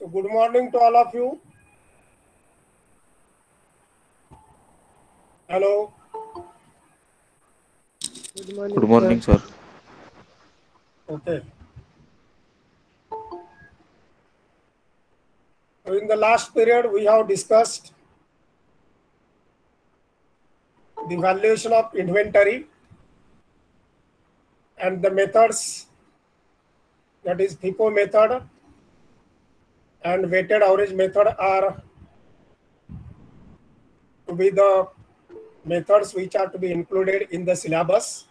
So good morning to all of you. Hello. Good Good morning, morning, sir. sir. Okay. So in the last period, we have discussed the valuation of inventory and the methods, that is FIFO method and weighted average method are to be the methods which are to be included in the syllabus.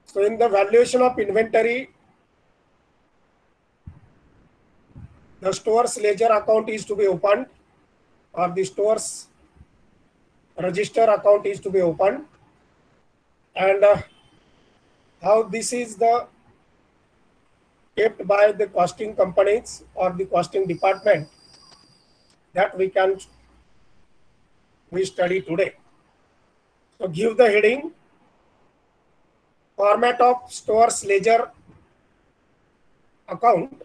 So in the valuation of inventory, the store's ledger account is to be opened, or the store's register account is to be opened, and how this is the kept by the costing companies or the costing department, that we study today. So give the heading format of store's ledger account.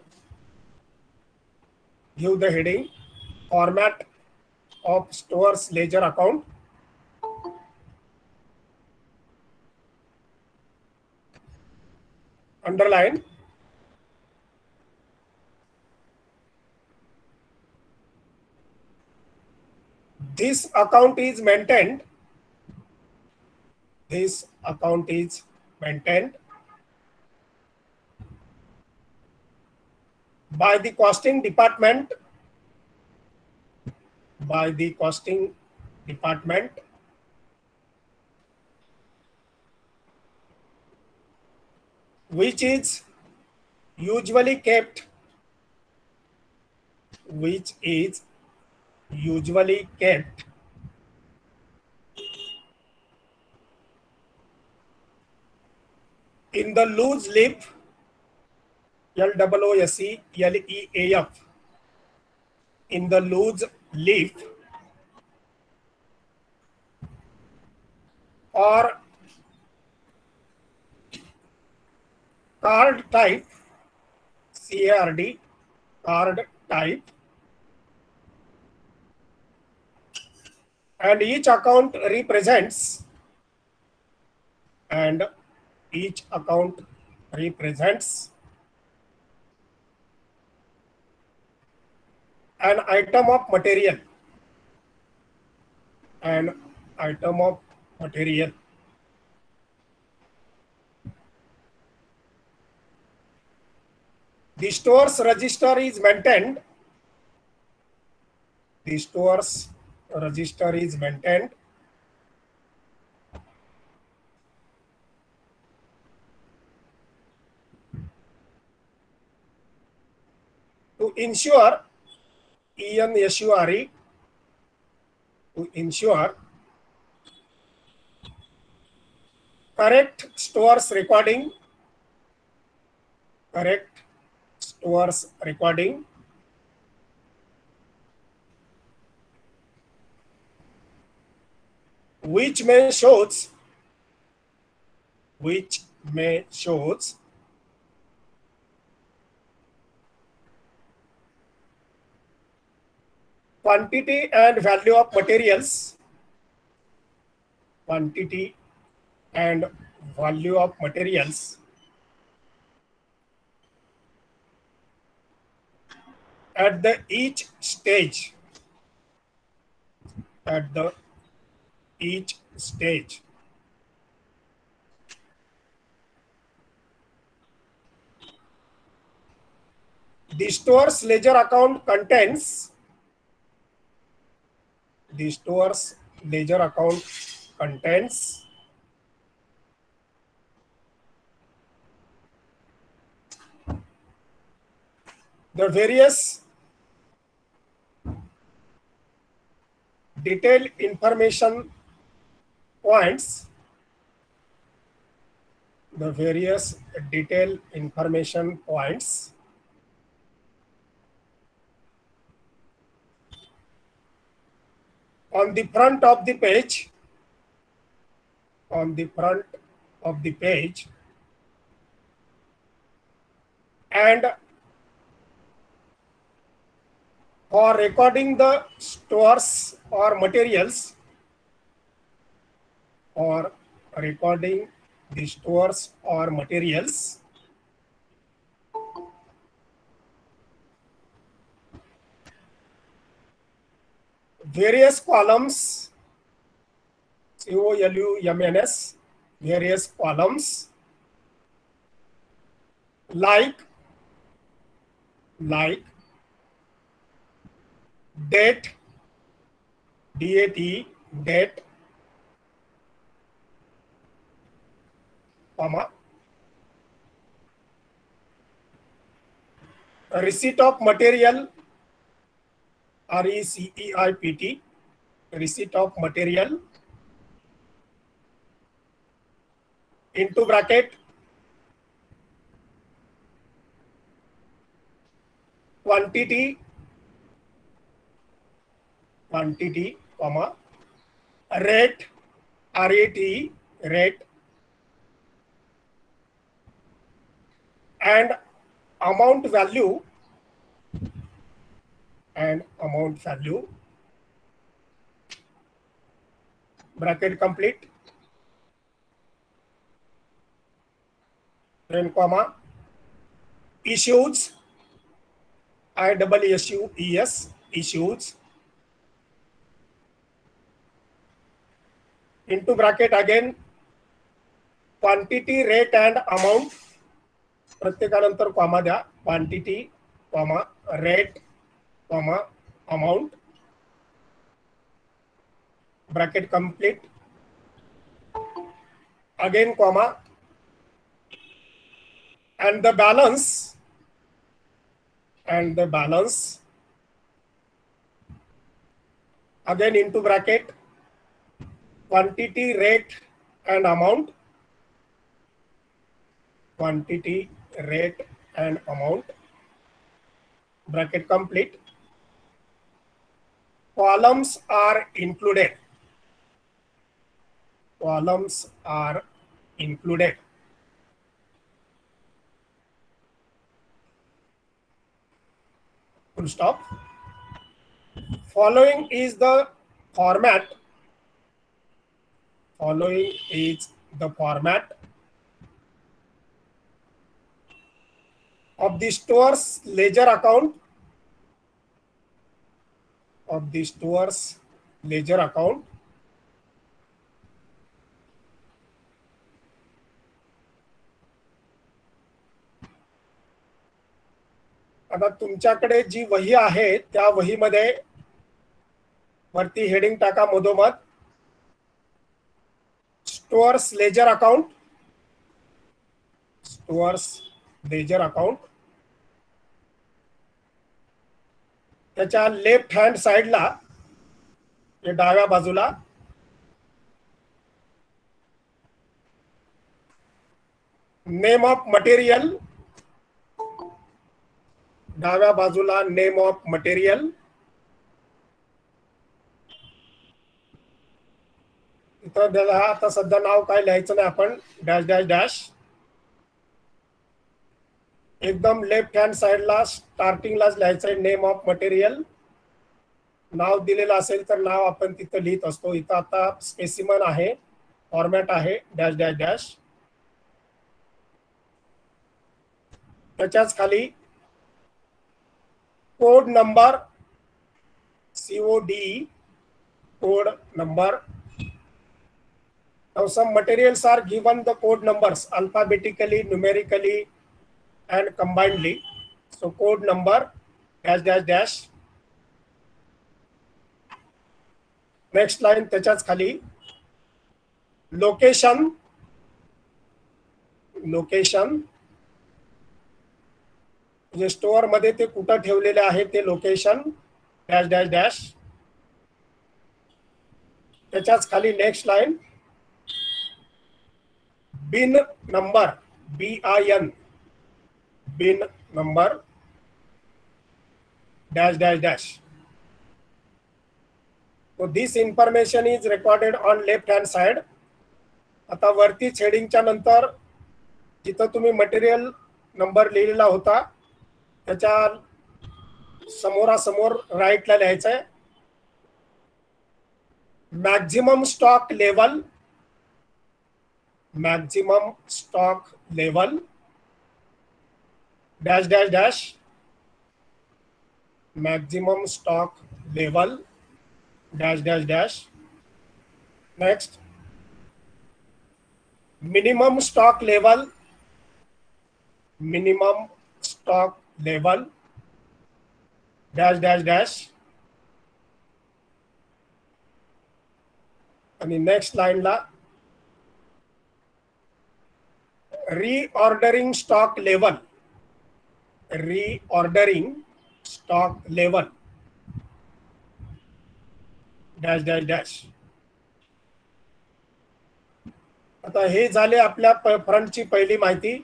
Give the heading format of store's ledger account. Underline. This account is maintained. This account is maintained by the costing department. By the costing department which is usually kept which is usually kept in the loose leaf, LOOSELEAF, in the loose leaf, or card type, CARD, card type, and each account represents and each account represents an item of material, an item of material. The store's register is maintained. The store's register is maintained to ensure ENSURE, to ensure correct store's recording, correct store's recording, which may shows which may shows quantity and value of materials, quantity and value of materials at the each stage, at the each stage. The store's ledger account contains, the store's ledger account contains the various detailed information points, the various detailed information points on the front of the page, on the front of the page, and for recording the stores or materials, or recording the stores or materials, various columns, columns, various columns like date, date, date, comma, receipt of material, RECEIPT, receipt of material, into bracket, quantity, comma, rate, RATE, rate, and amount value, bracket complete, then comma, issues, ISSUES, issues, into bracket again, quantity, rate and amount, प्रत्येकानंतर comma द्या, quantity, comma, rate, comma, amount, bracket complete, again comma, and the balance, again into bracket, quantity, rate and amount, quantity, rate and amount, bracket complete, columns are included, full stop. Following is the format, of the store's ledger account, आता तुमच्याकडे जी वही आहे त्या वहीमध्ये वरती heading टाका मधोमध, stores ledger account, त्याच्या left hand साइडला, डाव्या बाजूला, नेम ऑफ मटेरियल, डाव्या बाजूला नेम ऑफ मटेरियल, इथं त्याला आता सध्या नाव काय लिहायचं नाही आपण, डॅश डॅश डॅश, एकदम लेफ्ट हँड साइडला स्टार्टिंगलाच लिहायचंय नेम ऑफ मटेरियल, नाव दिलेलं असेल तर नाव आपण तिथं लिहित असतो, इथं आता स्पेसिमन आहे, फॉर्मॅट आहे, डॅश डॅश डॅश, त्याच्याच खाली code number, CODE, code number. Now some materials are given the code numbers alphabetically, numerically and combinedly. So code number, dash dash dash. Next line त्याच्याच खाली location, जे store मध्ये ते कुठं ठेवलेले आहे ते लोकेशन, डॅश डॅश डॅश, त्याच्याच खाली next line, BIN number, BIN, BIN number, dash dash dash. So this information is recorded on left hand side. आता वरती हेडिंगच्या नंतर जिथं तुम्ही मटेरियल नंबर लिहिलेला होता त्याच्या समोरासमोर राईटला लिहायचं आहे maximum stock level, maximum stock level dash dash dash, maximum stock level dash dash dash. Next minimum stock level, minimum stock level dash dash dash. आणि नेक्स्ट लाईनला reordering stock level, reordering stock level dash dash dash. आता हे झाले आपल्या फ्रंटची पहिली माहिती.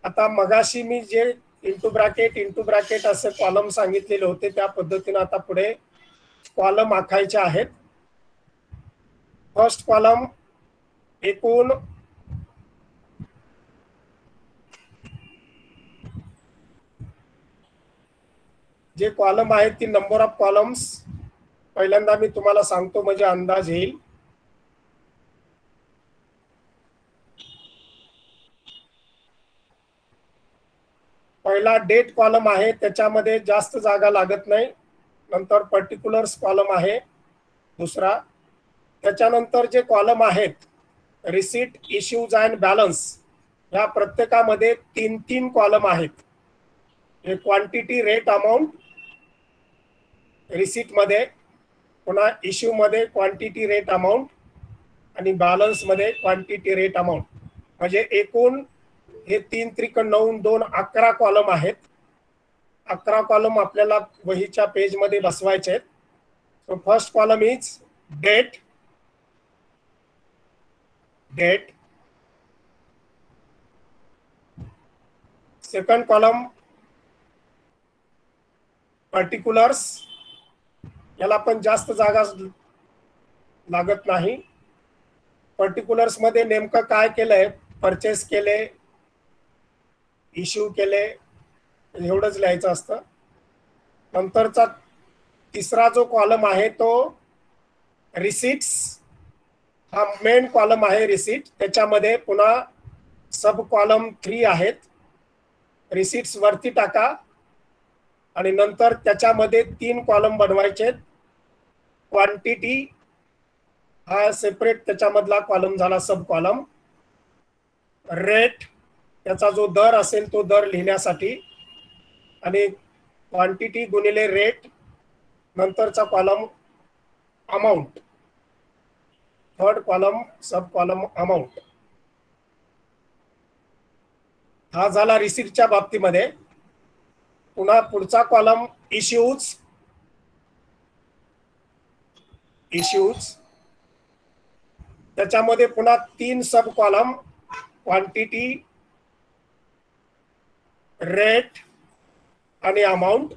आता मगाशी मी J into bracket असे कॉलम सांगितलेले होते त्या पद्धतीने आता पुढे कॉलम आखायचे आहेत. फर्स्ट कॉलम एकूण जे कॉलम आहेत ती नंबर ऑफ कॉलम्स पहिल्यांदा मी तुम्हाला सांगतो म्हणजे अंदाज येईल. पहिला डेट कॉलम आहे, त्याच्यामध्ये जास्त जागा लागत नाही. नंतर पर्टिक्युलर्स कॉलम आहे दुसरा. त्याच्यानंतर जे कॉलम आहेत रिसीट, इश्यूज अँड बॅलन्स, या प्रत्येकामध्ये 3 कॉलम आहेत. हे क्वांटिटी, रेट, अमाऊंट रिसीट मध्ये, पुन्हा इश्यू मध्ये क्वांटिटी, रेट, अमाऊंट आणि बॅलन्स मध्ये क्वांटिटी, रेट, अमाऊंट. म्हणजे एकूण हे 3 त्रिक 9 2 11 कॉलम आहेत. 11 कॉलम आपल्याला वहीच्या पेज मध्ये बसवायचे आहेत. So first column is date, date. Second column particulars, याला पण जास्त जागा लागत नाही. पर्टिक्युलर्स मध्ये नेमकं काय केलंय, परचेस केले, इश्यू केले, एवढंच लिहायचं असतं. नंतरचा तिसरा जो कॉलम आहे तो रिसीट्स, हा मेन कॉलम आहे रिसीट. त्याच्यामध्ये पुन्हा सब कॉलम 3 आहेत. रिसीट्स वरती टाका आणि नंतर त्याच्यामध्ये 3 कॉलम बनवायचे. क्वांटिटी हा सेपरेट त्याच्यामधला कॉलम झाला सब कॉलम. रेट त्याचा जो दर असेल तो दर लिहिण्यासाठी, आणि क्वांटिटी गुणिले रेट, नंतरचा कॉलम अमाऊंट, थर्ड कॉलम सब कॉलम अमाऊंट. हा झाला रिसीटच्या बाबतीमध्ये. पुन्हा पुढचा कॉलम इश्यूज, इश्यूज त्याच्यामध्ये पुन्हा 3 सब कॉलम, क्वांटिटी, रेट आणि amount,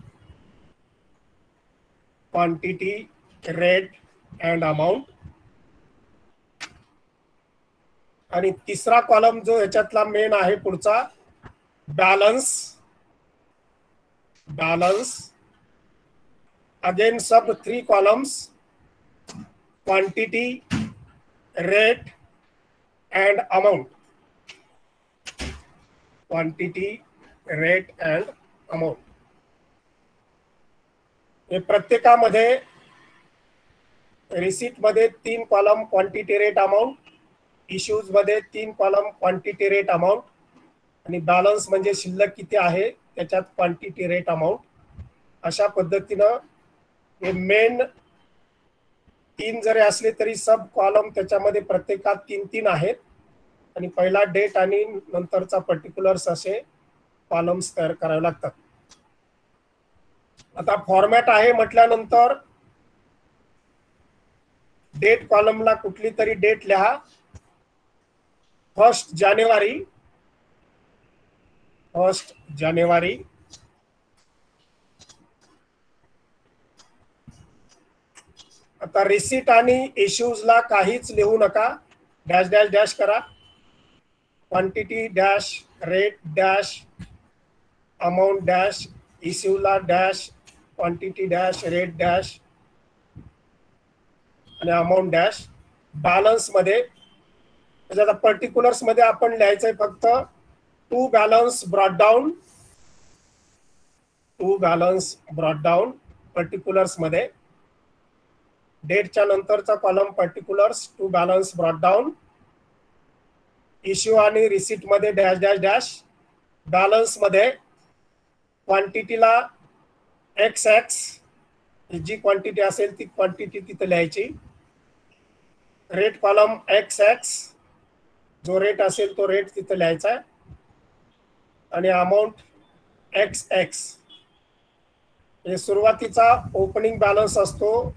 quantity, rate and amount. आणि तिसरा कॉलम जो ह्याच्यातला मेन आहे पुढचा बॅलन्स, बॅलन्स. अगेन सब 3 columns, quantity, rate and amount, quantity, rate and amount. हे प्रत्येकामध्ये रिसीट मध्ये 3 column quantity, rate, amount, issues मध्ये 3 कॉलम क्वांटिटी, रेट, अमाऊंट, आणि बॅलन्स म्हणजे शिल्लक किती आहे त्याच्यात क्वांटिटी, रेट, अमाऊंट. अशा पद्धतीनं हे मेन 3 जरी असले तरी सब कॉलम त्याच्यामध्ये प्रत्येकात 3 आहेत. आणि पहिला डेट आणि नंतरचा पर्टिक्युलर्स असे कॉलम्स तयार करावे लागतात. आता फॉर्मॅट आहे म्हटल्यानंतर डेट कॉलमला कुठली तरी डेट लिहा. 1 जानेवारी, 1 जानेवारी. आता रिसीट आणि इश्यूजला काहीच लिहू नका, डॅश डॅश डॅश करा. Quantity dash, rate dash, amount dash, इश्यूला dash, quantity dash, rate dash आणि अमाऊंट डॅश. बॅलन्स मध्ये म्हणजे आता पर्टिक्युलर्स मध्ये आपण लिहायचंय फक्त to balance brought down particulars मध्ये. डेटच्या नंतरचा column particulars, to balance brought down. Issue आणि रिसीट मध्ये डॅश डॅश डॅश. बॅलन्स मध्ये क्वांटिटीला एक्स एक्स, जी क्वांटिटी असेल ती क्वांटिटी तिथे लिहायची. रेट कॉलम एक्स एक्स, जो रेट असेल तो रेट तिथे लिहायचा. आणि अमाऊंट एक्स एक्स. म्हणजे सुरुवातीचा ओपनिंग बॅलन्स असतो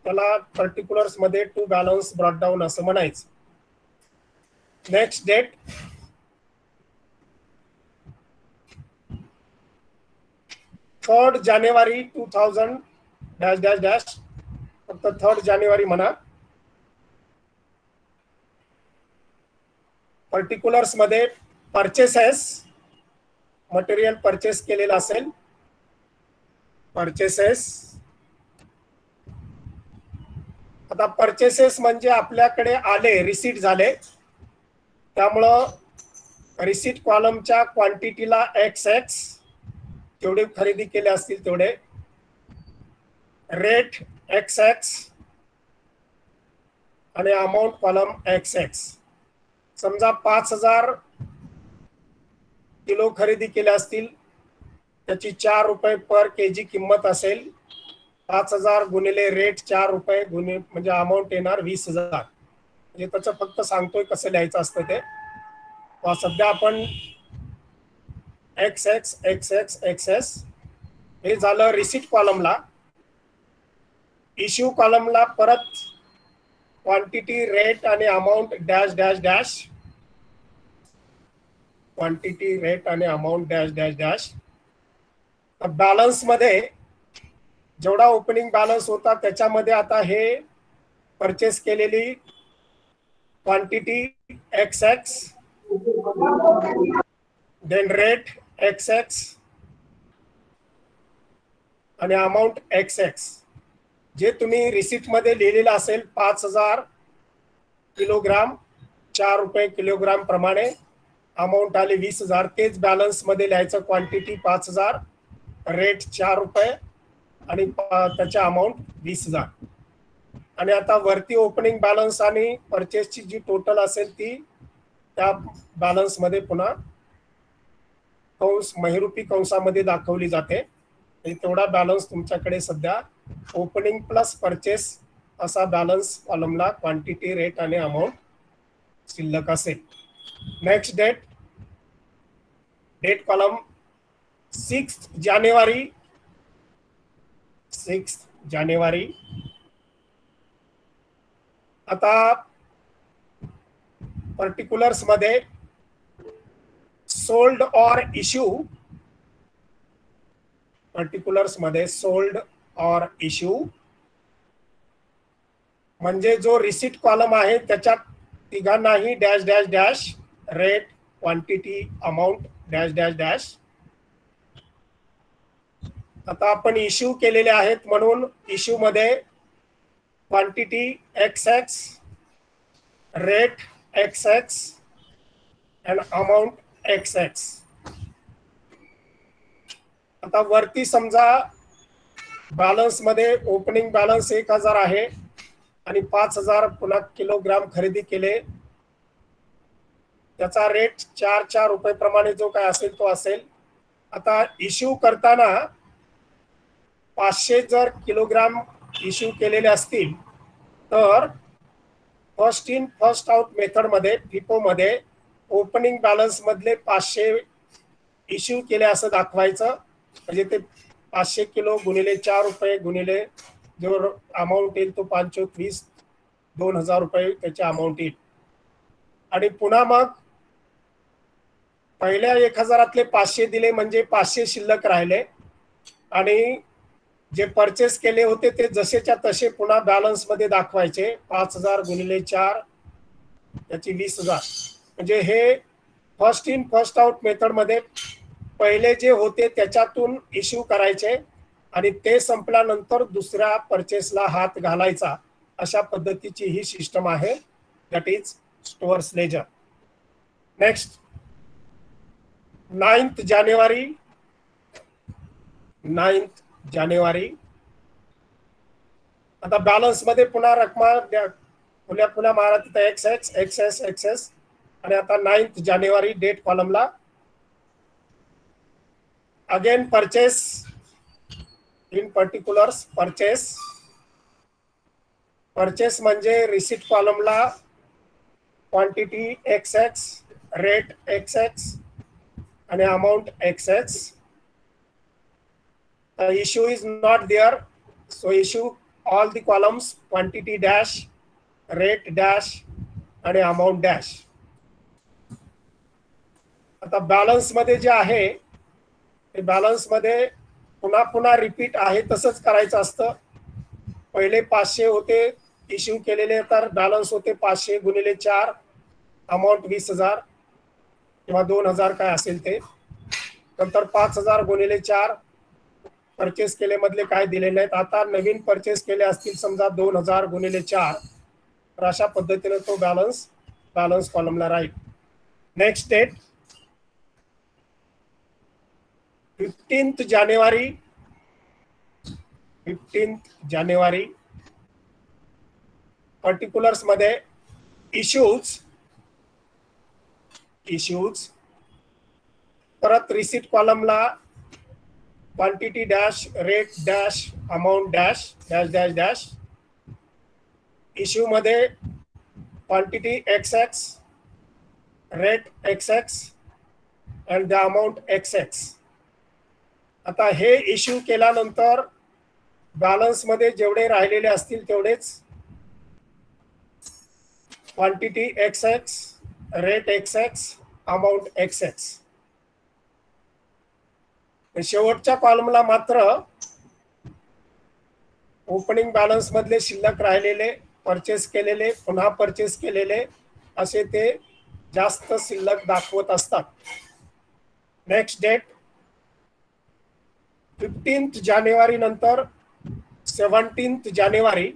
त्याला पर्टिक्युलर्स मध्ये टू बॅलन्स ब्रॉट डाऊन असं म्हणायचं. नेक्स्ट डेट, थर्ड जानेवारी 2000 डॅश डॅश डॅश. फक्त 3 जानेवारी म्हणा. पर्टिक्युलर्स मध्ये परचेसेस, मटेरियल परचेस केलेलं असेल, परचेसेस. आता परचेसेस म्हणजे आपल्याकडे आले, रिसीट झाले, त्यामुळं रिसीट कॉलमच्या क्वांटिटीला एक्स एक्स, जेवढे खरेदी केले असतील तेवढे. रेट एक्स एक्स आणि अमाऊंट कॉलम एक्स एक्स. समजा 5000 किलो खरेदी केले असतील, त्याची 4 रुपये पर केजी किंमत असेल. 5000 गुणिले रेट 4 रुपये गुणिले म्हणजे अमाऊंट येणार 20,000. म्हणजे त्याचं फक्त सांगतोय कसं लिहायचं असतं ते. सध्या आपण X X X X X S हे झालं रिसीट कॉलमला. इश्यू कॉलमला परत क्वांटिटी, रेट आणि amount dash dash dash. Quantity, rate आणि amount dash dash dash. Balance मध्ये जेवढा ओपनिंग बॅलन्स होता त्याच्यामध्ये आता हे परचेस केलेली quantity X X, then rate X X आणि अमाऊंट एक्स एक्स. जे तुम्ही रिसीट मध्ये लिहिलेलं असेल 5000 किलोग्राम, 4 रुपये किलोग्राम प्रमाणे अमाऊंट आले 20,000, तेच बॅलन्स मध्ये लिहायचं. क्वांटिटी 5000, रेट 4 रुपये आणि त्याच्या अमाऊंट 20,000. आणि आता वरती ओपनिंग बॅलन्स आणि परचेसची जी टोटल असेल ती त्या बॅलन्स मध्ये पुन्हा कंस, महिरूपी कंसामध्ये दाखवली जाते. तेवढा बॅलन्स तुमच्याकडे सध्या ओपनिंग प्लस परचेस असा बॅलन्स कॉलमला क्वांटिटी, रेट आणि अमाऊंट शिल्लक असेल. नेक्स्ट डेट, डेट कॉलम 6 जानेवारी. 6 जानेवारी. आता पर्टिक्युलर्स मध्ये सोल्ड ऑर इश्यू, पर्टिक्युलर्स मध्ये सोल्ड ऑर इश्यू म्हणजे जो रिसीट कॉलम आहे त्याच्यात तिघांनाही dash dash dash, rate, quantity, amount dash dash dash. आता आपण इश्यू केलेले आहेत म्हणून इश्यू मध्ये quantity X X, rate X X and amount XX. आता वरती समजा बॅलन्स मध्ये ओपनिंग बॅलन्स 1000 आहे आणि 5000 पुन्हा किलोग्राम खरेदी केले, त्याचा रेट 4 रुपये प्रमाणे जो काय असेल तो असेल. आता इश्यू करताना 500 जर किलोग्राम इश्यू केलेले असतील तर first in first out method मध्ये, फिफो मध्ये ओपनिंग बॅलन्स मधले 500 इश्यू केले असं दाखवायचं. म्हणजे ते 500 किलो गुणिले 4 रुपये गुणिले जो अमाऊंट येईल तो 5 20, 2000 रुपये त्याची अमाऊंट येईल. आणि पुन्हा मग पहिल्या 1000 500 दिले म्हणजे 500 शिल्लक राहिले आणि जे परचेस केले होते ते जसेच्या तसे पुन्हा बॅलन्स मध्ये दाखवायचे. 5000 गुणिले 4 त्याची 20,000. म्हणजे हे first in first out method मध्ये पहिले जे होते त्याच्यातून इश्यू करायचे आणि ते संपल्यानंतर दुसऱ्या परचेसला हात घालायचा, अशा पद्धतीची ही सिस्टम आहे, that is stores ledger. Next 9th जानेवारी. आता बॅलन्स मध्ये पुन्हा रकमा पुन्हा मारा तिथं एक्सेस आणि आता 9th जानेवारी डेट कॉलमला again purchase in particulars purchase म्हणजे रिसीट कॉलमला क्वांटिटी XX, रेट XX आणि amount XX. Issue is not there, so issue all the columns quantity dash, rate dash आणि अमाउंट डॅश. आता बॅलन्स मध्ये जे आहे ते बॅलन्स मध्ये पुन्हा रिपीट आहे तसंच करायचं असतं. पहिले 500 होते इश्यू केलेले, तर बॅलन्स होते 500 गुणिले 4, अमाउंट 20,000 किंवा 2,000 काय असेल ते. नंतर 5,000 गुणिले 4 परचेस केले मधले काय दिलेले नाहीत. आता नवीन परचेस केले असतील समजा 2,000 गुणिले 4, तर अशा पद्धतीने तो बॅलन्स कॉलमला राहील. नेक्स्ट डेट 15th जानेवारी. पर्टिक्युलर्स मध्ये इश्यूज परत रिसीट कॉलमला quantity dash, rate dash, amount dash dash dash dash. Issue मध्ये quantity XX, rate XX and the amount XX. आता हे इश्यू केल्यानंतर बॅलन्स मध्ये जेवढे राहिलेले असतील तेवढेच quantity XX, rate XX, amount XX. शेवटच्या कॉलमला मात्र ओपनिंग बॅलन्स मधले शिल्लक राहिलेले, परचेस केलेले, पुन्हा परचेस केलेले असे ते जास्त शिल्लक दाखवत असतात. नेक्स्ट डेट 15th जानेवारी नंतर 17th जानेवारी.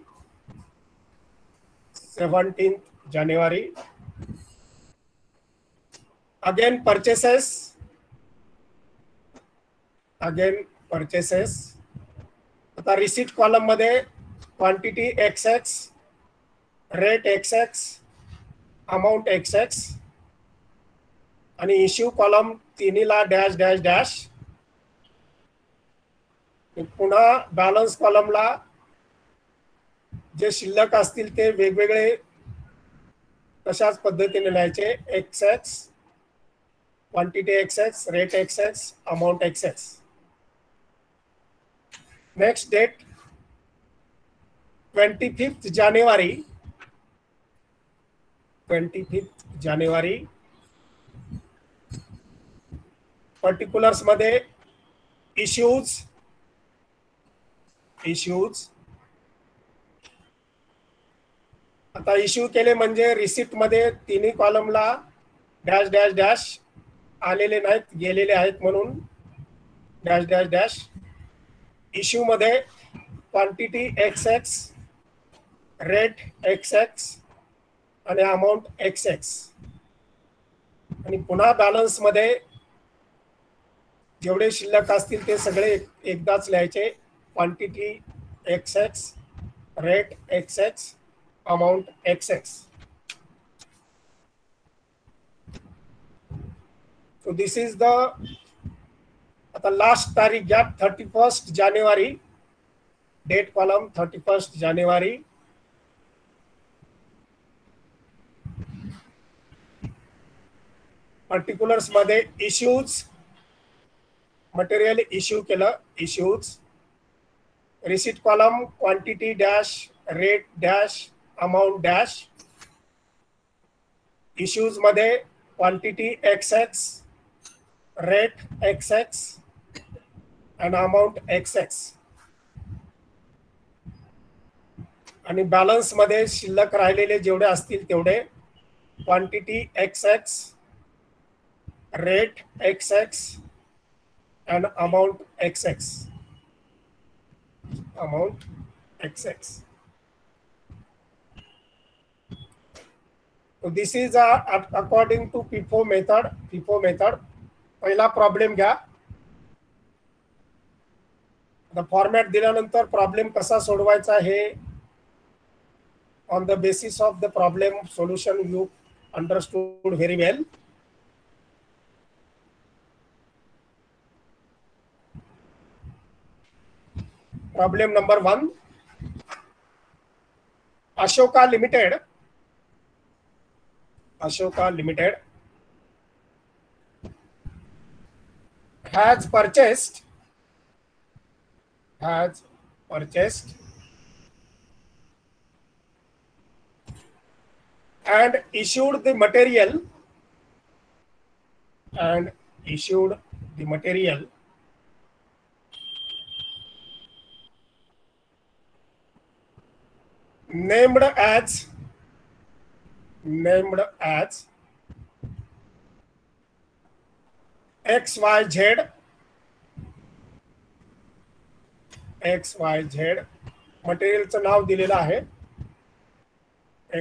Again purchases. आता रिसीट कॉलम मध्ये quantity XX, rate XX, amount XX आणि इश्यू कॉलम तिन्हीला डॅश डॅश डॅश. पुन्हा बॅलन्स कॉलमला जे शिल्लक असतील ते वेगवेगळे तशाच पद्धतीने लिहायचे. XX, quantity XX, rate XX, amount XX. Next date 25th जानेवारी. पर्टिक्युलर्स मध्ये इश्यूज आता इश्यू केले म्हणजे रिसीट मध्ये तिन्ही कॉलमला डॅश डॅश डॅश आलेले नाहीत, गेलेले आहेत म्हणून डॅश डॅश डॅश. इश्यू मध्ये क्वांटिटी XX, रेट XX आणि अमाउंट XX. आणि पुन्हा बॅलन्स मध्ये जेवढे शिल्लक असतील ते सगळे एकदाच लिहायचे. Quantity XX, rate XX, amount XX. So this is the आता लास्ट तारीख घ्या 31st जानेवारी. डेट कॉलम 31st जानेवारी. पर्टिक्युलर्स मध्ये इश्यूज, मटेरियल इश्यू केलं issues. Receipt column quantity dash, rate dash, amount dash. Issues मध्ये क्वांटिटी XX, रेट XX आणि amount XX. आणि बॅलन्स मध्ये शिल्लक राहिलेले जेवढे असतील तेवढे quantity XX, rate XX, and amount XX. Amount XX. So this is according to FIFO method. FIFO method. पहिला प्रॉब्लेम घ्या. The फॉर्मॅट दिल्यानंतर प्रॉब्लेम कसा सोडवायचा हे on the basis of the problem solution you understood very well. Problem number 1. Ashoka Limited has purchased and issued the material named as XYZ मटेरियलचं नाव दिलेलं आहे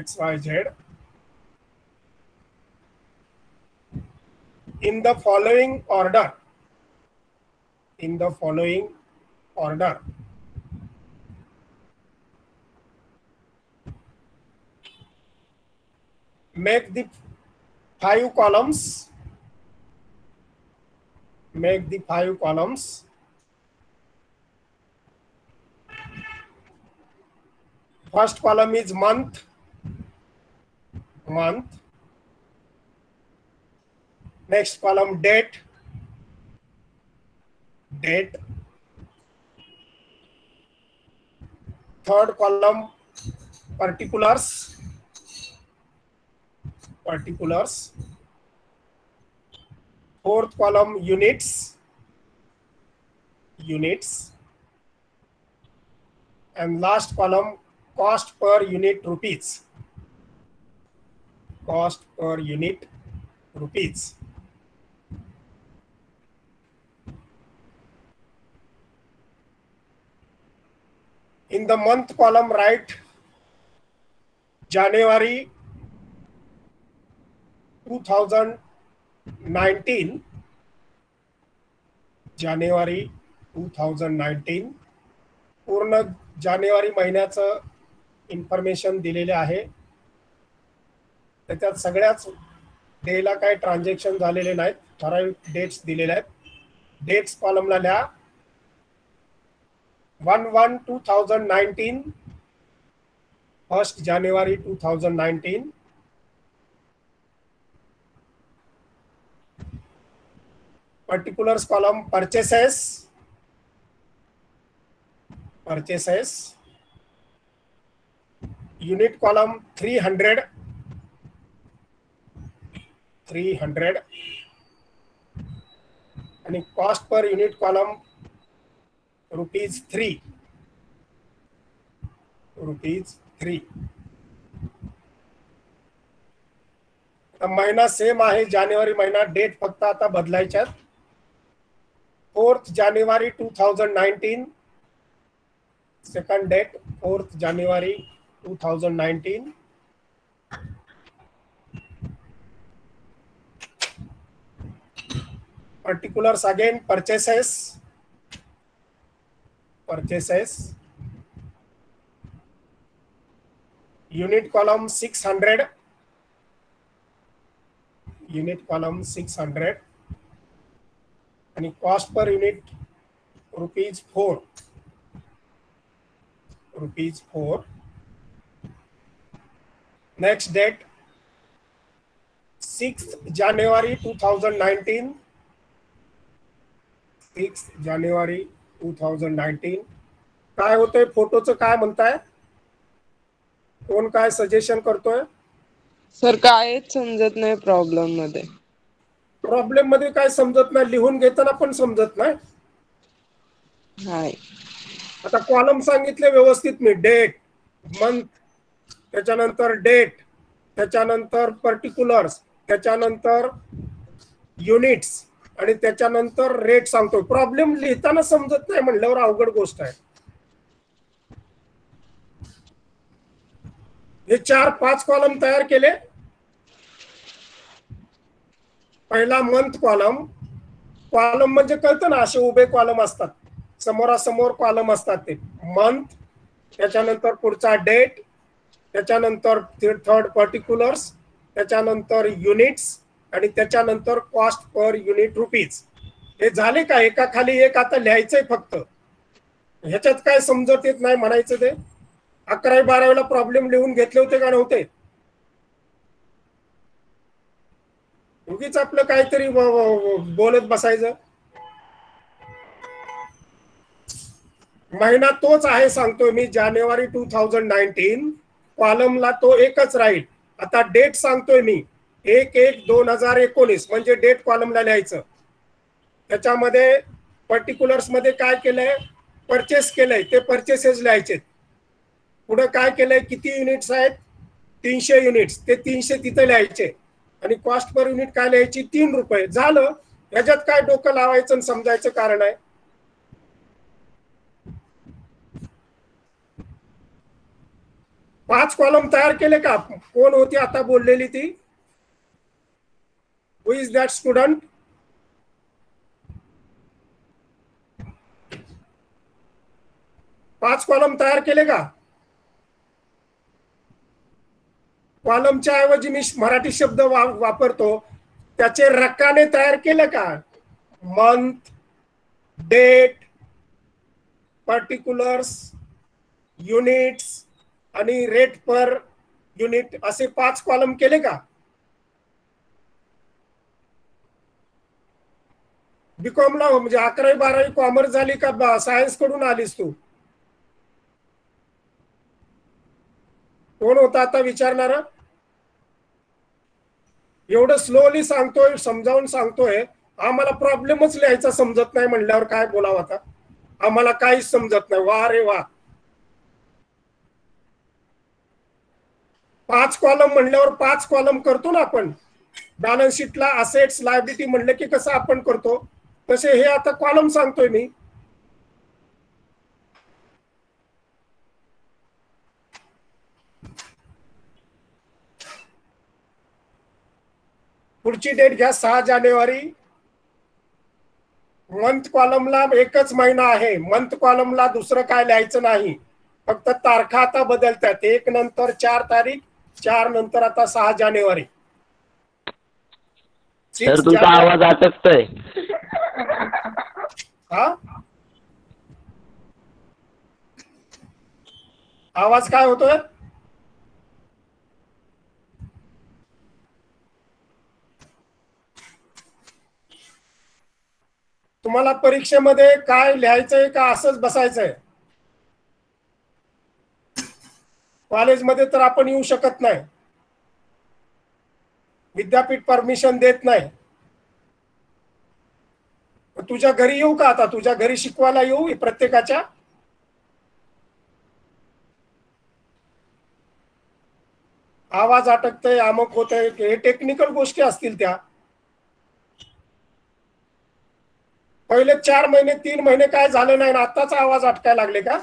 XYZ in the following order. Make the 5 columns. First column is month. Next column date. Third column particulars. Fourth column units. And last column cost per unit rupees. In the month column, write January 2019. पूर्ण जानेवारी महिन्याचं information दिलेले आहे. त्याच्यात सगळ्याच डेला काही transaction झालेले नाहीत. ठराविक डेट्स दिलेले आहेत. डेट्स कॉलमला लिहा 1/1/2019 1 January 2019. Particulars column purchases. Unit column 300 and cost per unit column ₹3. महिना सेम आहे जानेवारी महिना. डेट फक्त आता बदलायच्यात. 4th January 2019. Second date 4th January 2019. Particulars again purchases. Unit column 600. And cost per unit ₹4. Next date 6th January 2019. 6th January 2019. काय होतंय फोटोचं काय म्हणताय? कोण काय सजेशन करतोय? सर कायच समजत नाही प्रॉब्लेम मध्ये काय समजत नाही? लिहून घेताना पण समजत नाही. आता कॉलम सांगितले व्यवस्थित मी. डेट, मंथ, त्याच्यानंतर डेट, त्याच्यानंतर पर्टिक्युलर्स, त्याच्यानंतर युनिट्स आणि त्याच्यानंतर रेट सांगतोय. प्रॉब्लेम लिहिताना समजत नाही म्हणल्यावर अवघड गोष्ट आहे. हे 4-5 कॉलम तयार केले. पहिला मंथ कॉलम. कॉलम म्हणजे कळतं ना, असे उभे कॉलम असतात, समोरासमोर कॉलम असतात ते. मंथ, त्याच्यानंतर पुढचा डेट, त्याच्यानंतर थर्ड पर्टिक्युलर्स, त्याच्यानंतर युनिट्स आणि त्याच्यानंतर कॉस्ट पर युनिट रुपीज. हे झाले का? एका खाली एक आता लिहायचंय फक्त. ह्याच्यात काय समजत येत नाही म्हणायचं ते. 11वी-12वीला प्रॉब्लेम लिहून घेतले होते का नव्हते? उगीच आपलं काहीतरी बोलत बसायचं. महिना तोच आहे सांगतोय मी, जानेवारी 2019. कॉलमला तो एकच राहील. आता डेट सांगतोय मी 1/1/2019 म्हणजे डेट कॉलमला लिहायचं. त्याच्यामध्ये पर्टिक्युलर्स मध्ये काय केलंय, परचेस केलंय ते परचेसेस लिहायचे. पुढे काय केलंय, किती युनिट्स आहेत, 300 युनिट्स, ते 300 तिथे लिहायचे. आणि कॉस्ट पर युनिट काय लिहायची, 3 रुपये. झालं. ह्याच्यात काय डोकं लावायचं आणि समजायचं कारण आहे? 5 कॉलम तयार केले का? कोण होती आता बोललेली ती? Who is that student? पाच कॉलम तयार केले का? कॉलमच्या ऐवजी मी मराठी शब्द वापरतो, त्याचे रकाने तयार केले का? मंथ, डेट, पर्टिक्युलर्स, युनिट्स आणि रेट पर युनिट असे 5 कॉलम केले का? बीकॉमला म्हणजे 11वी-12वी कॉमर्स झाली का सायन्स कडून आलीस तू? कोण होता आता विचारणारा? एवढं स्लोली सांगतोय, समजावून सांगतोय, आम्हाला प्रॉब्लेमच लिहायचा समजत नाही म्हणल्यावर काय बोलावं आता? आम्हाला काहीच समजत नाही. वा रे वा. 5 कॉलम म्हणल्यावर 5 कॉलम करतो ना आपण. बॅलन्स शीटला असेट्स लायबिलिटी म्हणलं की कसं आपण करतो तसे हे आता कॉलम सांगतोय मी. पुढची डेट घ्या, 6 जानेवारी. मंथ कॉलमला एकच महिना आहे. मंथ कॉलमला दुसरं काय लिहायचं नाही, फक्त तारखा आता बदलतात. 1 नंतर 4 तारीख, 4 नंतर आता 6 जानेवारी. सर तुमचा आवाज अटकतोय. हा, आवाज काय होतोय? तुम्हाला परीक्षेमध्ये काय लिहायचंय का असंच बसायचंय? कॉलेजमध्ये तर आपण येऊ शकत नाही, विद्यापीठ परमिशन देत नाही. तुझ्या घरी येऊ का आता? तुझ्या घरी शिकवायला येऊ प्रत्येकाच्या? आवाज अटकतय, अमुक होतंय, हे टेक्निकल गोष्टी असतील त्या. पहिले 4 महिने 3 महिने काय झालं नाही ना आत्ताच आवाज अटकायला लागले का?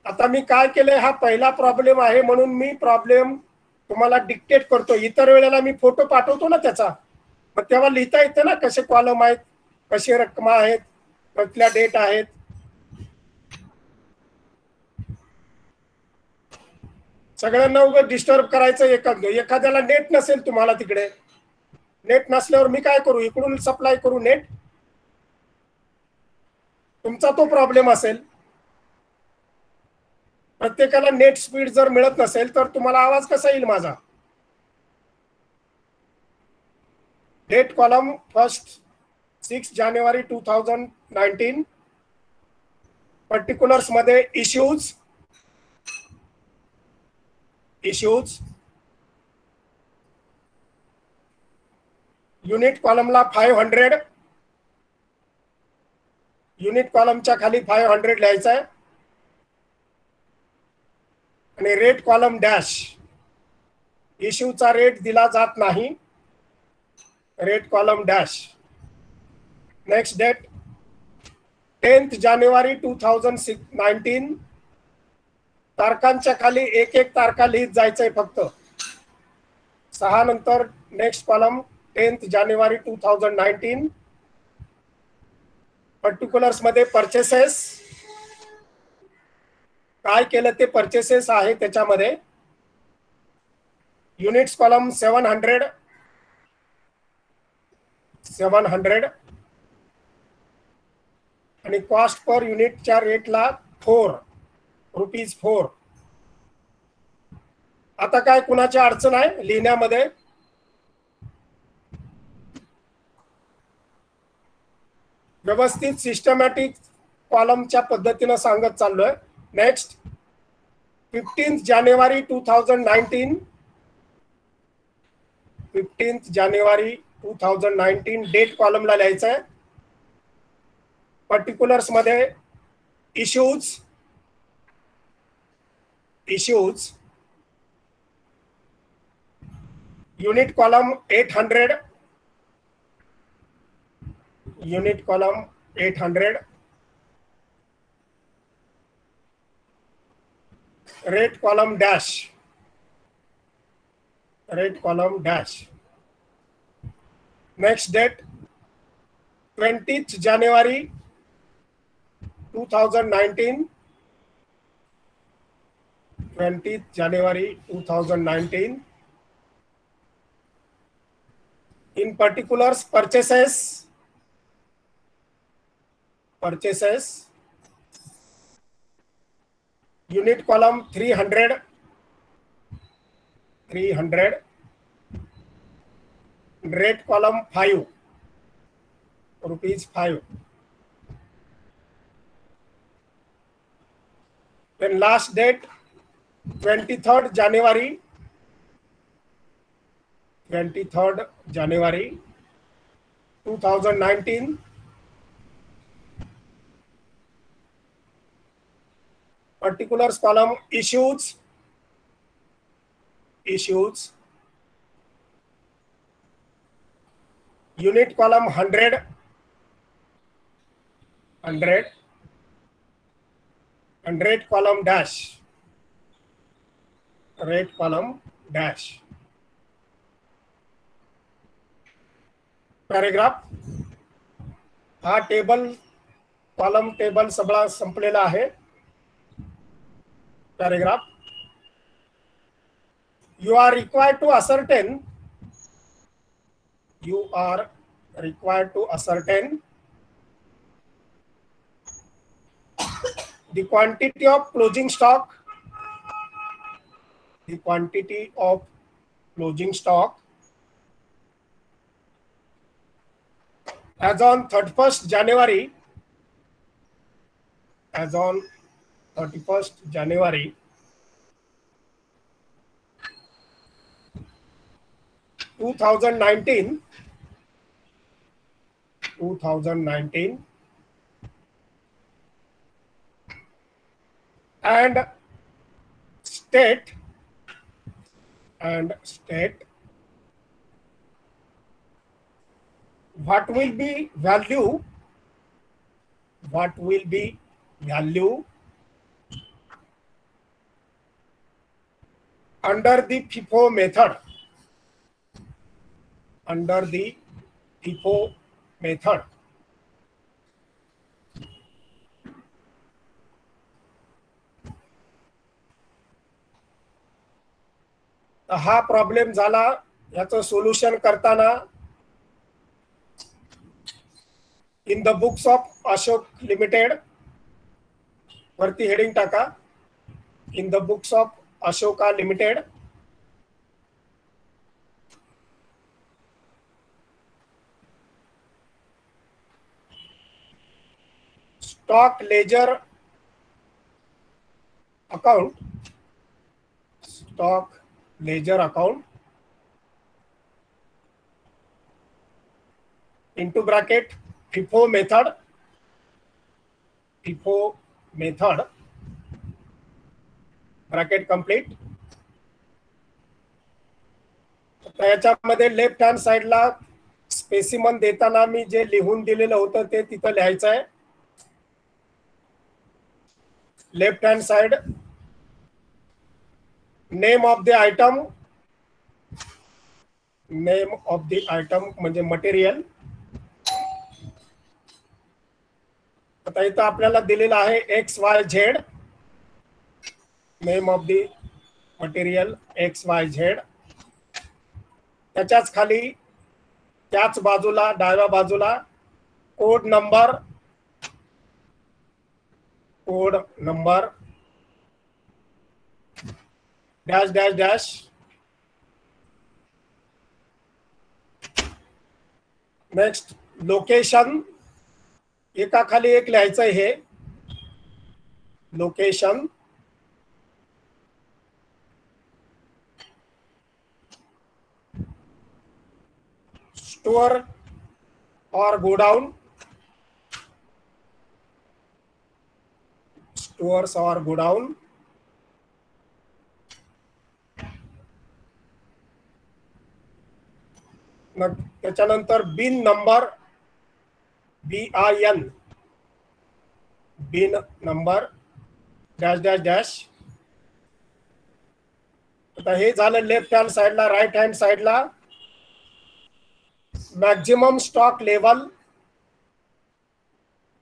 आता मी काय केलंय, हा पहिला प्रॉब्लेम आहे म्हणून मी प्रॉब्लेम तुम्हाला डिक्टेट करतो. इतर वेळेला मी फोटो पाठवतो ना त्याचा, मग तेव्हा लिहिता येतं ना कसे कॉलम आहेत, कसे रक्कमा आहेत, कुठल्या डेट आहेत. सगळ्यांना उगाच डिस्टर्ब करायचं. एखाद्याला नेट नसेल, तुम्हाला तिकडे नेट नसल्यावर मी काय करू? इकडून सप्लाय करू नेट? तुमचा तो प्रॉब्लेम असेल. प्रत्येकाला नेट स्पीड जर मिळत नसेल तर तुम्हाला आवाज कसा येईल माझा? डेट कॉलम फर्स्ट 6 जानेवारी 2019. पर्टिक्युलर्स मध्ये इश्यूज युनिट कॉलमला 500, युनिट कॉलमच्या खाली 500 लिहायचं आहे. आणि रेट कॉलम डॅश, इश्यूचा रेट दिला जात नाही, rate column dash. Next date 10th जानेवारी 2019. तारखांच्या खाली एक एक तारखा लिहित जायचंय फक्त. 6 नंतर नेक्स्ट कॉलम 10th जानेवारी 2019. पर्टिक्युलर्स मध्ये परचेसेस काय केलं ते परचेसेस आहे त्याच्यामध्ये. युनिट्स कॉलम 700 आणि कॉस्ट पर युनिटच्या रेटला 4 रुपीज 4. आता काय कुणाची अडचण आहे लिहिण्यामध्ये? व्यवस्थित सिस्टमॅटिक कॉलमच्या पद्धतीने सांगत चाललोय. नेक्स्ट 15th जानेवारी 2019. 15th जानेवारी 2019 डेट कॉलमला लिहायचं आहे. पर्टिक्युलर्स मध्ये issues unit column 800. Unit column 800. Rate column dash. Rate column dash. Next date 20th जानेवारी 2019. 20th जानेवारी 2019. In particulars, purchases. Unit column 300. Rate column 5 rupees 5. Then last date 23rd January. 23rd January 2019. Particulars column issues. Unit column 100. And rate column dash. Rate column dash. Paragraph. हा table column table सगळा संपलेला आहे. Paragraph. You are required to ascertain the quantity of closing stock. The quantity of closing stock as on 31st January. As on 31st January 2019. And state what will be value under the FIFO method. हा problem झाला. याचं solution करताना इन the books of Ashok limited वरती heading टाका. इन the books of Ashoka limited. Stock ledger account. into bracket FIFO method. Bracket complete. तर याच्यामध्ये left hand साइडला specimen देताना मी जे लिहून दिलेलं होतं ते तिथं लिहायचं आहे. Left hand side, name of the item, name of the item म्हणजे मटेरियल. आता इथं आपल्याला दिलेलं आहे XYZ, name of the material XYZ. त्याच्याच खाली त्याच बाजूला डाव्या बाजूला code number, code number dash dash dash. Next location, एका खाली एक लिहायचं आहे हे लोकेशन. स्टोअर और गोडाउन, स्टोअर्स और गोडाउन. मग त्याच्यानंतर bin number, BIN, BIN number dash dash dash. आता हे झालं लेफ्ट हँड साइडला. राईट हँड साइडला maximum stock level,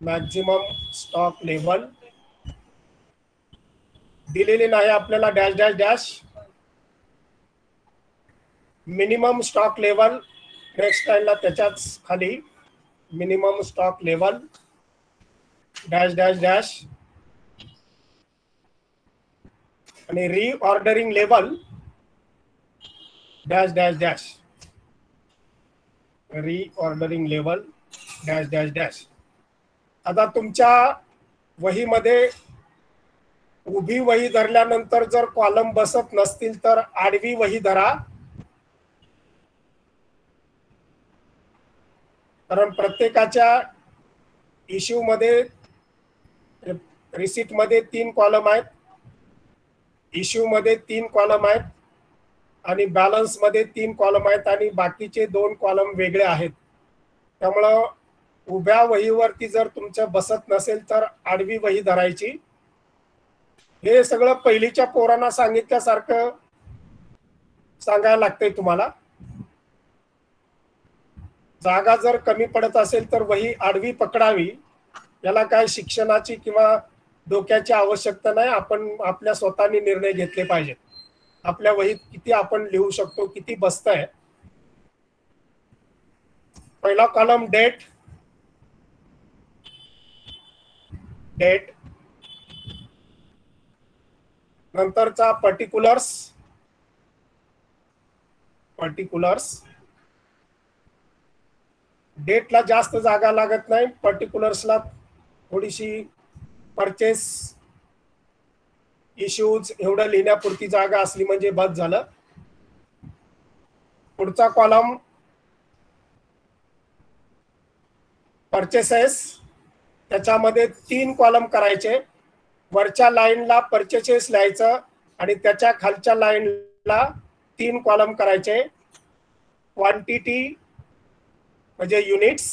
maximum stock level दिलेले नाही आपल्याला dash dash dash. Minimum stock level next लाईनला त्याच्याच खाली minimum stock level dash dash dash. आणि reordering level dash dash dash, reordering level dash dash dash. आता तुमच्या वहीमध्ये उभी वही धरल्यानंतर जर कॉलम बसत नसतील तर आडवी वही धरा, कारण प्रत्येकाच्या इश्यू मध्ये रिसीट मध्ये 3 कॉलम आहेत, इश्यू मध्ये 3 कॉलम आहेत आणि बॅलन्स मध्ये 3 कॉलम आहेत आणि बाकीचे 2 कॉलम वेगळे आहेत. त्यामुळं उभ्या वहीवरती जर तुमचं बसत नसेल तर आडवी वही धरायची. हे सगळं पहिलीच्या पोरांना सांगितल्यासारखं सांगायला लागतंय तुम्हाला. जागा जर कमी पडत असेल तर वही आडवी पकडावी. याला काय शिक्षणाची किंवा डोक्याची आवश्यकता नाही. आपण आपल्या स्वतःनी निर्णय घेतले पाहिजेत. आपल्या वहीत किती आपण लिहू शकतो, किती बसतंय. पहिला कॉलम डेट, डेट. नंतरचा पर्टिक्युलर्स, पर्टिक्युलर्स. डेटला जास्त जागा लागत नाही, पर्टिक्युलर्सला थोडीशी परचेस, इश्यूज एवढं लिहिण्यापुरती जागा असली म्हणजे बस झालं. पुढचा कॉलम परचेसेस. त्याच्यामध्ये 3 कॉलम करायचे. वरच्या लाईनला परचेसेस लिहायचं आणि त्याच्या खालच्या लाईनला 3 कॉलम करायचे. क्वांटिटी म्हणजे युनिट्स,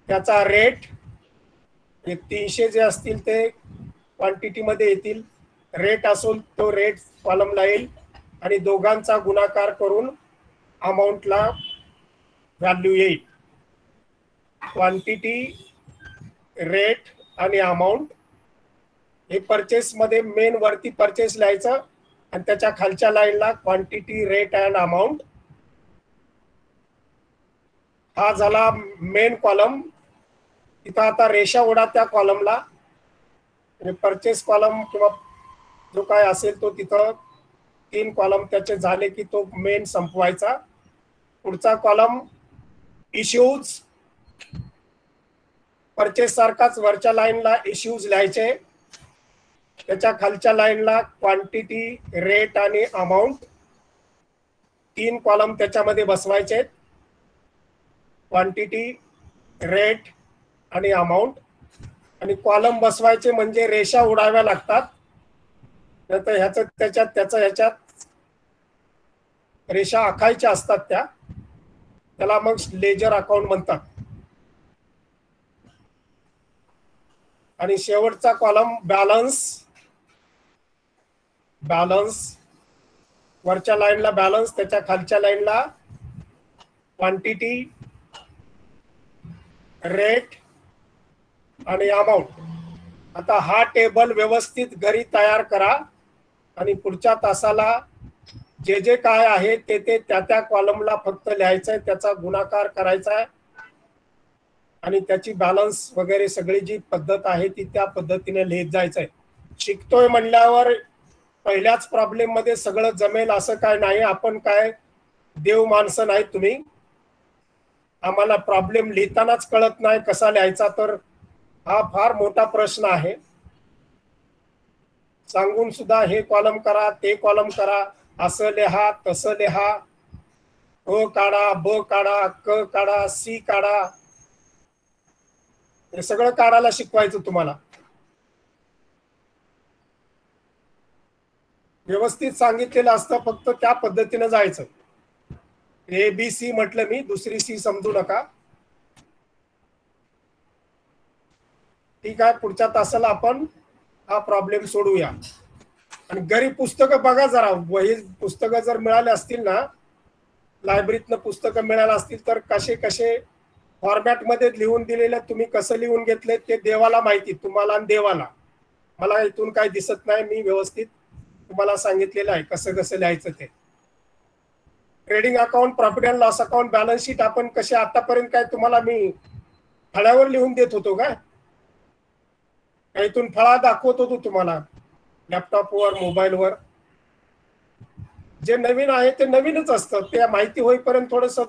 त्याचा रेट, हे 300 जे असतील ते क्वांटिटी मध्ये येतील. रेट असेल तो रेट कॉलमला येईल आणि दोघांचा गुणाकार करून अमाऊंटला व्हॅल्यू येईल. क्वांटिटी, रेट आणि अमाऊंट. हे परचेस मध्ये मेन वरती परचेस लिहायचं आणि त्याच्या खालच्या लाईनला क्वांटिटी, रेट अँड अमाऊंट. हा झाला मेन कॉलम. इथं आता रेषा ओढा त्या कॉलमला. परचेस कॉलम किंवा जो काय असेल तो तिथं 3 कॉलम त्याचे झाले की तो मेन संपवायचा. पुढचा कॉलम इश्यूज. परचेस सारखाच वरच्या लाईनला इश्यूज लिहायचे, त्याच्या खालच्या लाईनला क्वांटिटी, रेट आणि अमाऊंट. 3 कॉलम त्याच्यामध्ये बसवायचे, क्वांटिटी, रेट आणि अमाऊंट. आणि कॉलम बसवायचे म्हणजे रेषा उडाव्या लागतात. नंतर ह्याचं त्याच्यात, त्याचं ह्याच्यात. रेषा आखायच्या असतात त्याला मग लेजर अकाउंट म्हणतात. आणि शेवटचा कॉलम बॅलन्स वरच्या लाईनला बॅलन्स, त्याच्या खालच्या लाईनला क्वांटिटी, रेट आणि अमाऊंट. आता हा टेबल व्यवस्थित घरी तयार करा आणि पुढच्या तासाला जे जे काय आहे ते त्या कॉलमला फक्त लिहायचंय, त्याचा गुणाकार करायचा आहे आणि त्याची बॅलन्स वगैरे सगळी जी पद्धत आहे ती त्या पद्धतीने लिहित जायचंय. शिकतोय म्हणल्यावर पहिल्याच प्रॉब्लेम मध्ये सगळं जमेल असं काय नाही. आपण काय देव माणसं नाही तुम्ही. आम्हाला प्रॉब्लेम लिहितानाच कळत नाही कसा लिहायचा, तर हा फार मोठा प्रश्न आहे. सांगून सुद्धा हे कॉलम करा, ते कॉलम करा, असं लिहा, तसं लिहा, अ काढा, ब काढा, क काढा, सी काढा, हे सगळं काढायला शिकवायचं तुम्हाला. व्यवस्थित सांगितलेलं असतं, फक्त त्या पद्धतीने जायचं. ABC म्हटलं मी, दुसरी सी समजू नका. ठीक आहे, पुढच्या तासाला आपण हा प्रॉब्लेम सोडूया. आणि घरी पुस्तकं बघा जरा, वही पुस्तकं जर मिळाले असतील ना, लायब्ररीतनं पुस्तकं मिळाले असतील तर कसे कसे फॉर्मॅट मध्ये लिहून दिलेलं, तुम्ही कसं लिहून घेतले ते देवाला माहिती, तुम्हाला आणि देवाला. मला इथून काय दिसत नाही, मी व्यवस्थित तुम्हाला सांगितलेलं आहे कसं कसं लिहायचं ते. Trading account, profit and loss account, balance sheet आपण कसे आतापर्यंत काय तुम्हाला मी फळ्यावर लिहून देत होतो का? इथून फळा दाखवत होतो तुम्हाला लॅपटॉपवर, मोबाईलवर. जे नवीन आहे ते नवीनच असतं, ते माहिती होईपर्यंत थोडंसं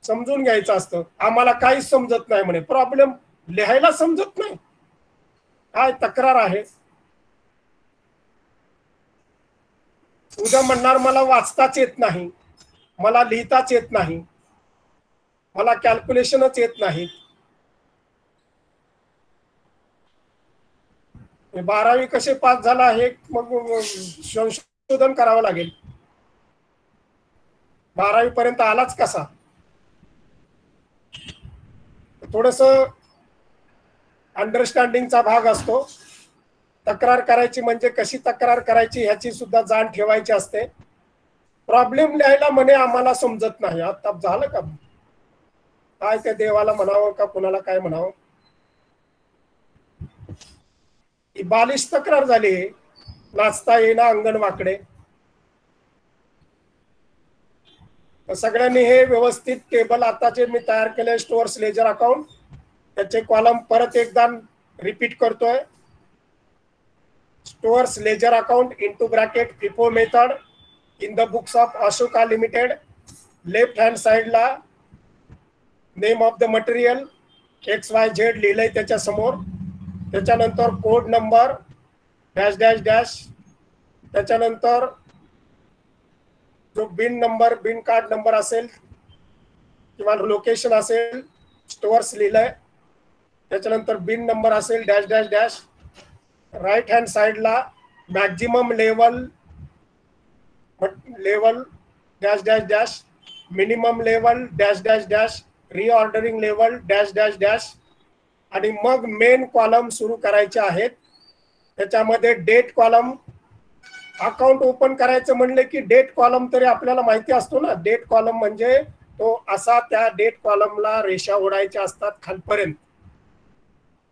समजून घ्यायचं असतं. आम्हाला काहीच समजत नाही म्हणे, प्रॉब्लेम लिहायला समजत नाही, काय तक्रार आहे? उद्या म्हणणार मला वाचताच येत नाही, मला लिहिताच येत नाही, मला कॅल्क्युलेशनच येत नाही. 12वी कसे पास झाला हे मग संशोधन करावं लागेल. 12वी पर्यंत आलाच कसा? थोडस अंडरस्टँडिंगचा भाग असतो. तक्रार करायची म्हणजे कशी तक्रार करायची ह्याची सुद्धा जाण ठेवायची असते. प्रॉब्लेम लिहायला म्हणे आम्हाला समजत नाही, आता झालं का? काय त्या देवाला म्हणावं का कुणाला काय म्हणावं? ही बालिश तक्रार झाली, नाचता येईना अंगण वाकडे. सगळ्यांनी हे व्यवस्थित टेबल आता जे मी तयार केले स्टोअर्स लेजर अकाउंट, त्याचे कॉलम परत एकदा रिपीट करतोय. Stores ledger account into bracket FIFO method in the books of Ashoka limited. Left hand साइडला name of the material XYZ लिहिलंय त्याच्या समोर. त्याच्यानंतर code number dash dash dash, त्याच्यानंतर जो bin number, bin card number असेल किंवा लोकेशन असेल स्टोअर्स लिहिलंय. त्याच्यानंतर बिन नंबर असेल dash dash dash. Right hand साइडला maximum level dash dash dash, minimum level dash dash dash, reordering level dash dash dash. आणि मग मेन कॉलम सुरू करायचे आहेत. त्याच्यामध्ये डेट कॉलम. अकाउंट ओपन करायचं म्हणले की डेट कॉलम तरी आपल्याला माहिती असतो ना. डेट कॉलम म्हणजे तो असा, त्या डेट कॉलमला रेषा ओढायच्या असतात खालपर्यंत.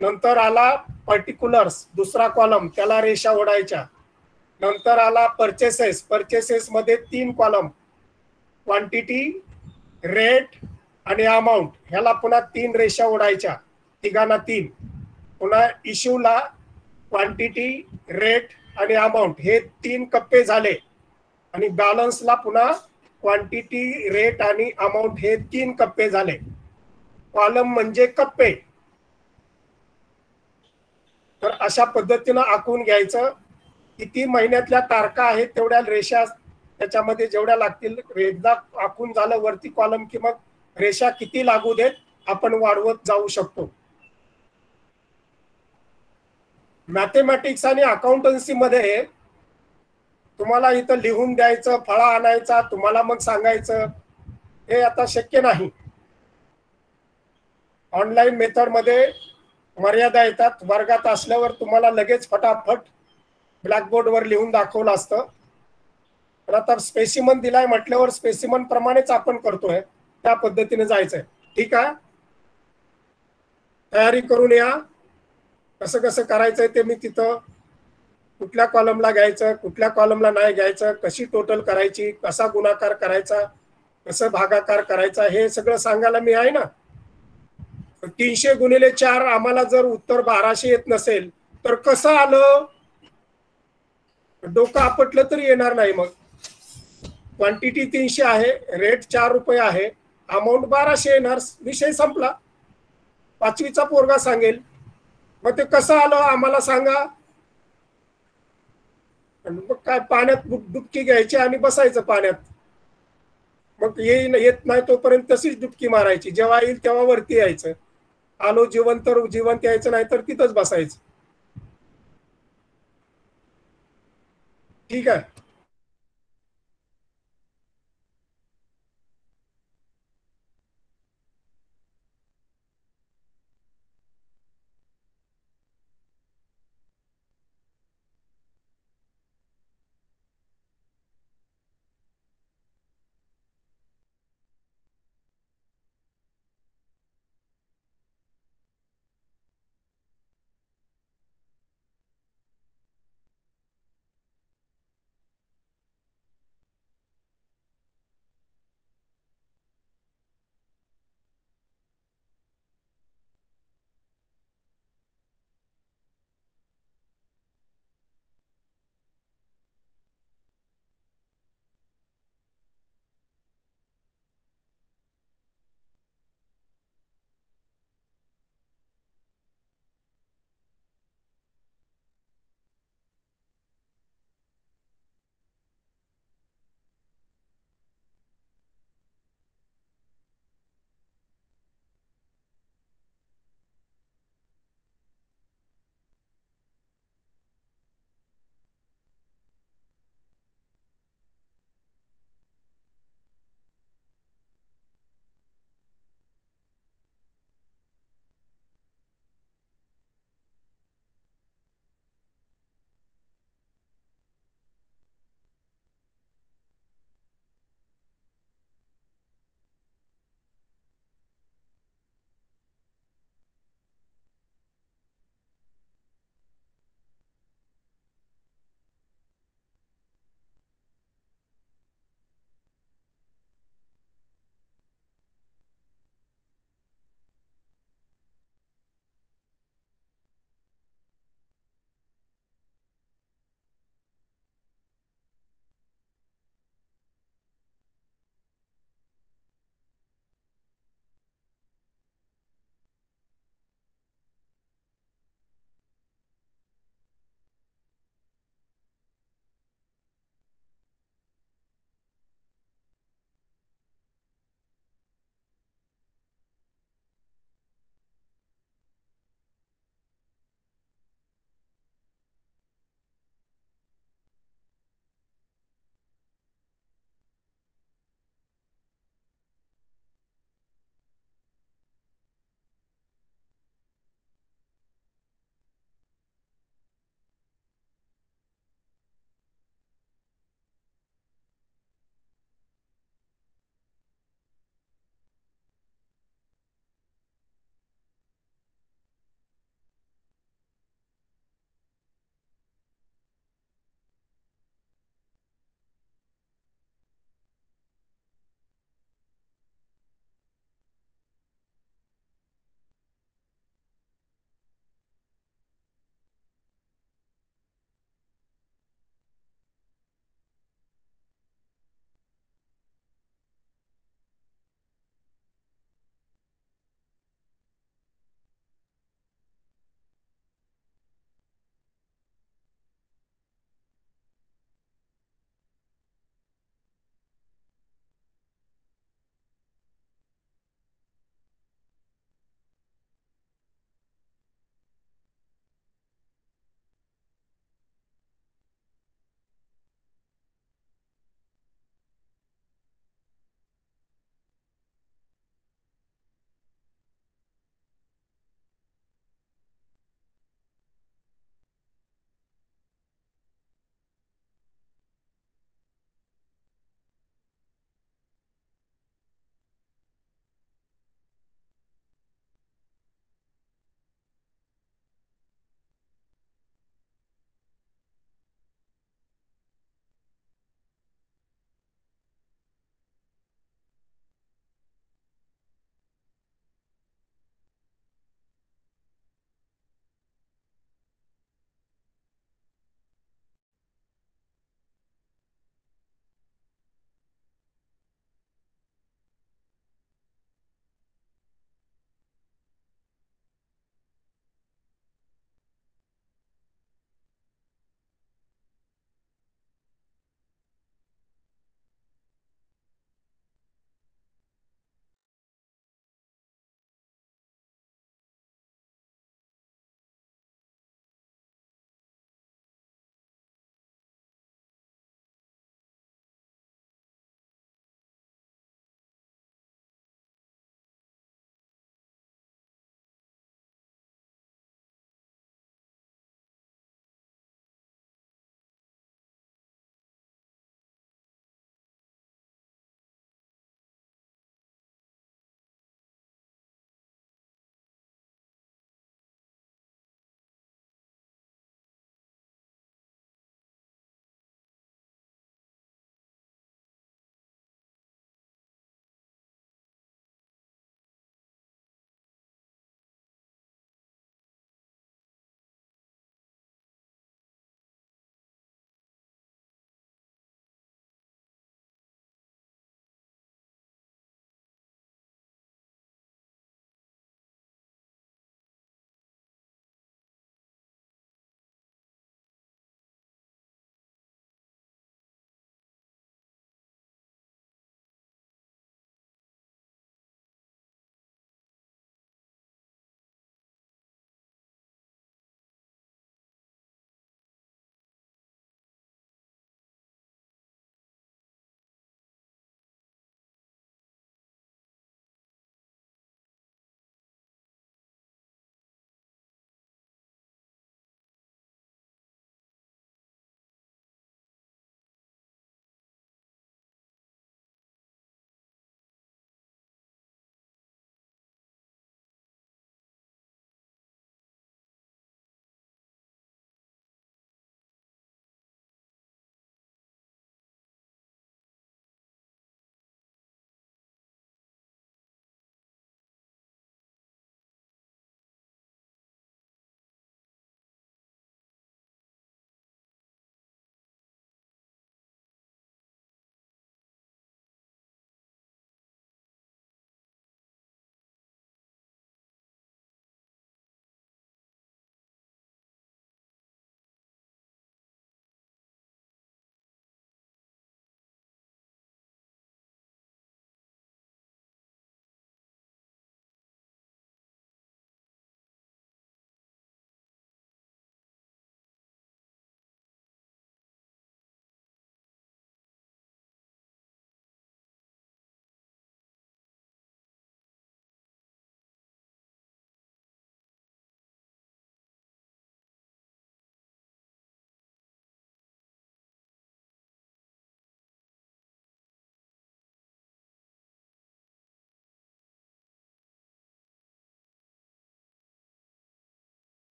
नंतर आला पर्टिक्युलर्स, दुसरा कॉलम, त्याला रेषा ओढायच्या. नंतर आला परचेसेस, परचेसेस मध्ये 3 कॉलम, क्वांटिटी, रेट आणि अमाऊंट, ह्याला पुन्हा 3 रेषा ओढायच्या, तिघांना 3. पुन्हा इश्यूला क्वांटिटी, रेट आणि अमाऊंट हे 3 कप्पे झाले. आणि बॅलन्सला पुन्हा क्वांटिटी, रेट आणि अमाऊंट हे 3 कप्पे झाले. कॉलम म्हणजे कप्पे. तर अशा पद्धतीनं आखून घ्यायचं. किती महिन्यातल्या तारखा आहेत तेवढ्या रेषा त्याच्यामध्ये जेवढ्या लागतील, एकदा आखून झालं वरती कॉलम की मग रेषा किती लागू देत आपण वाढवत जाऊ शकतो. मॅथेमॅटिक्स आणि अकाउंटन्सी मध्ये तुम्हाला इथं लिहून द्यायचं, फळा आणायचा, तुम्हाला मग सांगायचं, हे आता शक्य नाही. ऑनलाईन मेथड मध्ये मर्यादा येतात. वर्गात असल्यावर तुम्हाला लगेच फटाफट ब्लॅकबोर्डवर लिहून दाखवलं असतं. तर आता स्पेसिमन दिलाय म्हटल्यावर स्पेसिमन प्रमाणेच आपण करतोय, त्या पद्धतीने जायचंय. ठीक आहे, तयारी करून या. कसं कसं करायचंय ते मी तिथं, कुठल्या कॉलमला घ्यायचं, कुठल्या कॉलमला नाही घ्यायचं, कशी टोटल करायची, कसा गुणाकार करायचा, कसं भागाकार करायचा, हे सगळं सांगायला मी आहे ना. 300 गुणिले 4 आम्हाला जर उत्तर 1200 येत नसेल तर कसं आलं, डोकं आपटलं तरी येणार नाही. मग क्वांटिटी 300 आहे, रेट 4 रुपये आहे, अमाऊंट 1200 येणार, विषय संपला. 5वीचा पोरगा सांगेल. मग ते कसं आलं आम्हाला सांगा. मग काय, पाण्यात डुबकी घ्यायची आणि बसायचं पाण्यात. मग येत नाही तोपर्यंत तशीच डुबकी मारायची, जेव्हा येईल तेव्हा वरती यायचं. आलो जिवंत जिवंत यायचं, नाही तर तिथंच बसायचं. ठीक आहे.